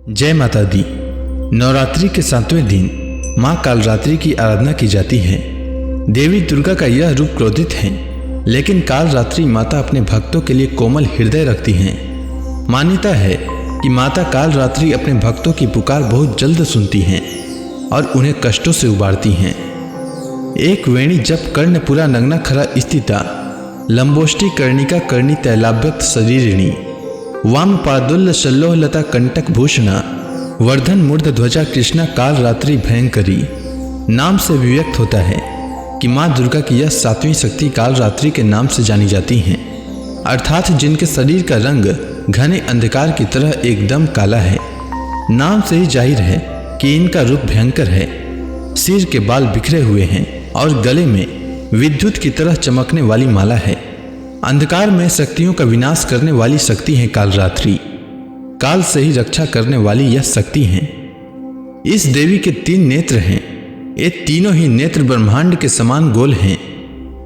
जय माता दी। नवरात्रि के 7वें दिन माँ कालरात्रि की आराधना की जाती है। देवी दुर्गा का यह रूप क्रोधित है, लेकिन कालरात्रि माता अपने भक्तों के लिए कोमल हृदय रखती हैं। मान्यता है कि माता कालरात्रि अपने भक्तों की पुकार बहुत जल्द सुनती हैं और उन्हें कष्टों से उबारती हैं। एक वेणी जप कर्णपुरा नग्ना खरा स्थिता लंबोष्टि कर्णिका कर्णी तैलाभ्यक्त शरीरिणी वाम पादुल्ल शल्लोहलता कंटक भूषणा वर्धन मूर्ध ध्वजा कृष्णा कालरात्रि भयंकरी नाम से व्यक्त होता है कि माँ दुर्गा की यह 7वीं शक्ति कालरात्रि के नाम से जानी जाती हैं, अर्थात जिनके शरीर का रंग घने अंधकार की तरह एकदम काला है। नाम से ही जाहिर है कि इनका रूप भयंकर है। सिर के बाल बिखरे हुए हैं और गले में विद्युत की तरह चमकने वाली माला है। अंधकार में शक्तियों का विनाश करने वाली शक्ति है कालरात्रि। काल से ही रक्षा करने वाली यह शक्ति है। इस देवी के 3 नेत्र हैं। ये तीनों ही नेत्र ब्रह्मांड के समान गोल हैं।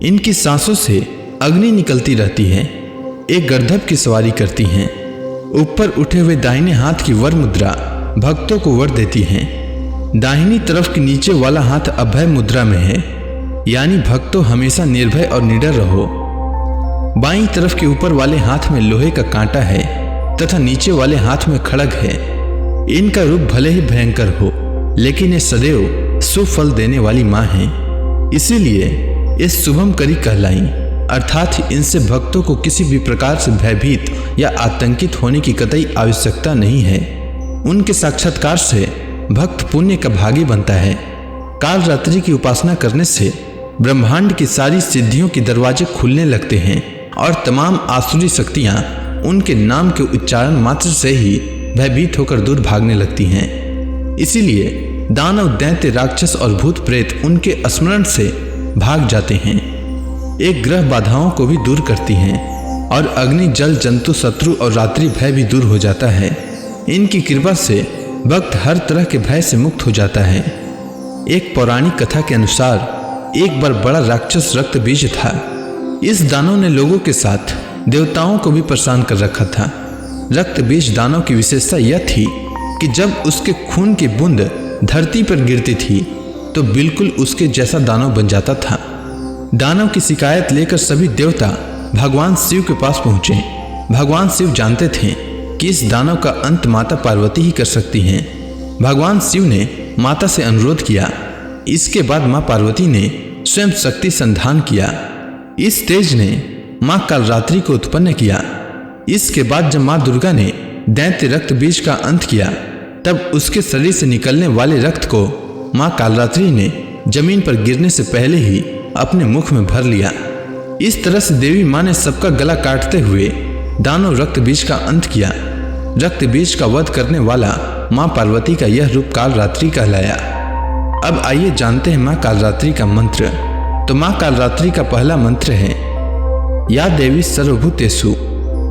इनकी सांसों से अग्नि निकलती रहती है। एक गर्दभ की सवारी करती हैं। ऊपर उठे हुए दाहिने हाथ की वर मुद्रा भक्तों को वर देती है। दाहिनी तरफ के नीचे वाला हाथ अभय मुद्रा में है, यानी भक्तों हमेशा निर्भय और निडर रहो। बाईं तरफ के ऊपर वाले हाथ में लोहे का कांटा है तथा नीचे वाले हाथ में खड़ग है। इनका रूप भले ही भयंकर हो, लेकिन ये सदैव सुफल देने वाली माँ हैं। इसीलिए ये शुभम करी कहलाई, अर्थात इनसे भक्तों को किसी भी प्रकार से भयभीत या आतंकित होने की कतई आवश्यकता नहीं है। उनके साक्षात्कार से भक्त पुण्य का भागी बनता है। कालरात्रि की उपासना करने से ब्रह्मांड की सारी सिद्धियों के दरवाजे खुलने लगते हैं और तमाम आसुरी शक्तियां उनके नाम के उच्चारण मात्र से ही भयभीत होकर दूर भागने लगती हैं। इसीलिए दानव दैत्य राक्षस और भूत प्रेत उनके स्मरण से भाग जाते हैं। एक ग्रह बाधाओं को भी दूर करती हैं और अग्नि जल जंतु शत्रु और रात्रि भय भी दूर हो जाता है। इनकी कृपा से भक्त हर तरह के भय से मुक्त हो जाता है। एक पौराणिक कथा के अनुसार एक बार बड़ा राक्षस रक्त बीज था। इस दानव ने लोगों के साथ देवताओं को भी परेशान कर रखा था। रक्त बीज दानव की विशेषता यह थी कि जब उसके खून की बूंद धरती पर गिरती थी तो बिल्कुल उसके जैसा दानव बन जाता था। दानव की शिकायत लेकर सभी देवता भगवान शिव के पास पहुंचे। भगवान शिव जानते थे कि इस दानव का अंत माता पार्वती ही कर सकती हैं। भगवान शिव ने माता से अनुरोध किया। इसके बाद माँ पार्वती ने स्वयं शक्ति संधान किया। इस तेज ने माँ कालरात्रि को उत्पन्न किया। इसके बाद जब माँ दुर्गा ने दैत्य रक्त बीज का अंत किया, तब उसके शरीर से निकलने वाले रक्त को माँ कालरात्रि ने जमीन पर गिरने से पहले ही अपने मुख में भर लिया। इस तरह से देवी माँ ने सबका गला काटते हुए दानव रक्त बीज का अंत किया। रक्त बीज का वध करने वाला माँ पार्वती का यह रूप कालरात्रि कहलाया। अब आइए जानते हैं माँ कालरात्रि का मंत्र। तो माँ कालरात्रि का पहला मंत्र है, या देवी सर्वभूतेषु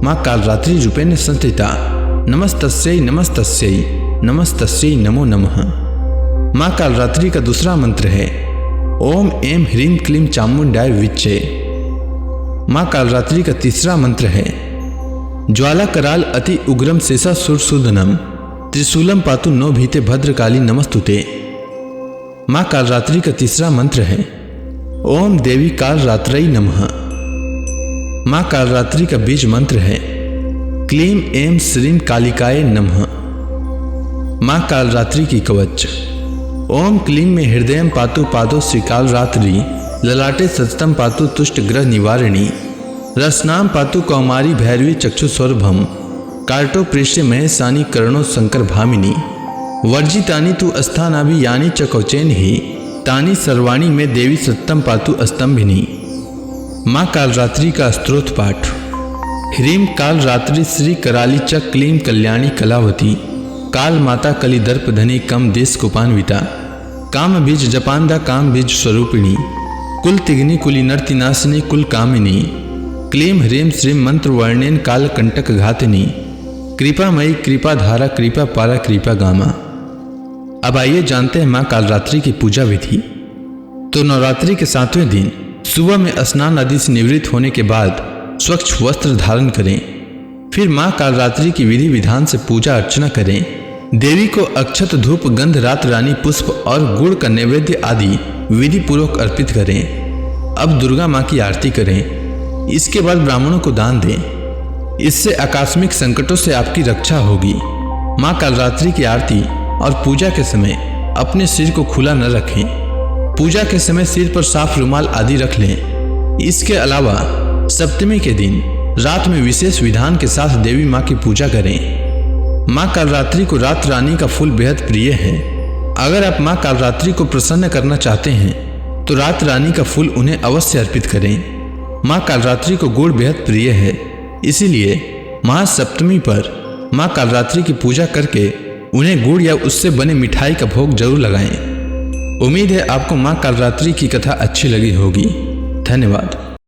माँ कालरात्रि रूपेण संस्थिता नमस्तस्यै नमस्तस्यै नमस्तस्यै नमो नमः। माँ कालरात्रि का दूसरा मंत्र है, ओम ऐं ह्रीं क्लीं चामुंडाय विच्चे। माँ कालरात्रि का तीसरा मंत्र है, ज्वाला कराल अति उग्रम शेषा सुरसूदनम त्रिशूलम पातु नो भीते भद्रकाली नमस्तुते। माँ कालरात्रि का तीसरा मंत्र है, ओम देवी कालरात्रै नमः। माँ कालरात्रि का बीज मंत्र है, क्लीं ऐं श्रीं कालिकाय नमः। माँ कालरात्रि की कवच, ओम क्लीं में हृदयं पातु पादो श्री कालरात्रि ललाटे सततम पातु तुष्ट ग्रह निवारिणी रसनाम पातु कौमारी भैरवी चक्षु सौरभम कार्टो पृष्ठ महेशानी करणो शंकर भामिनी वर्जितानी तु अस्थानाभि यानी च कौचैन ही तानी सर्वाणी में देवी सत्तम पातु स्तंभिनी। माँ कालरात्रि का स्तोत्र पाठ, ह्रीं कालरात्रि श्री कराली च क्लीं कल्याणी कलावती काल माता कली दर्प धनी कम देश कुपान्विता काम बीज जपानदा काम बीज स्वरूपिणी कुल तिग्नि कुली नर्तिनाशिनी कुल कामिनी क्लीं ह्रीं श्रीं मंत्र वर्णेन काल कंटक घातिनी कृपामयी कृपा धारा कृपा पारा कृपा गामा। अब आइए जानते हैं माँ कालरात्रि की पूजा विधि। तो नवरात्रि के 7वें दिन सुबह में स्नान आदि से निवृत्त होने के बाद स्वच्छ वस्त्र धारण करें। फिर माँ कालरात्रि की विधि विधान से पूजा अर्चना करें। देवी को अक्षत, धूप, गंध, रात रानी पुष्प और गुड़ का नैवेद्य आदि विधि पूर्वक अर्पित करें। अब दुर्गा माँ की आरती करें। इसके बाद ब्राह्मणों को दान दें। इससे आकस्मिक संकटों से आपकी रक्षा होगी। माँ कालरात्रि की आरती और पूजा के समय अपने सिर को खुला न रखें। पूजा के समय सिर पर साफ रुमाल आदि रख लें। इसके अलावा सप्तमी के दिन रात में विशेष विधान के साथ देवी माँ की पूजा करें। माँ कालरात्रि को रात रानी का फूल बेहद प्रिय है। अगर आप माँ कालरात्रि को प्रसन्न करना चाहते हैं तो रात रानी का फूल उन्हें अवश्य अर्पित करें। माँ कालरात्रि को गुड़ बेहद प्रिय है, इसीलिए महासप्तमी पर माँ कालरात्रि की पूजा करके उन्हें गुड़ या उससे बने मिठाई का भोग जरूर लगाएं। उम्मीद है आपको माँ कालरात्रि की कथा अच्छी लगी होगी। धन्यवाद।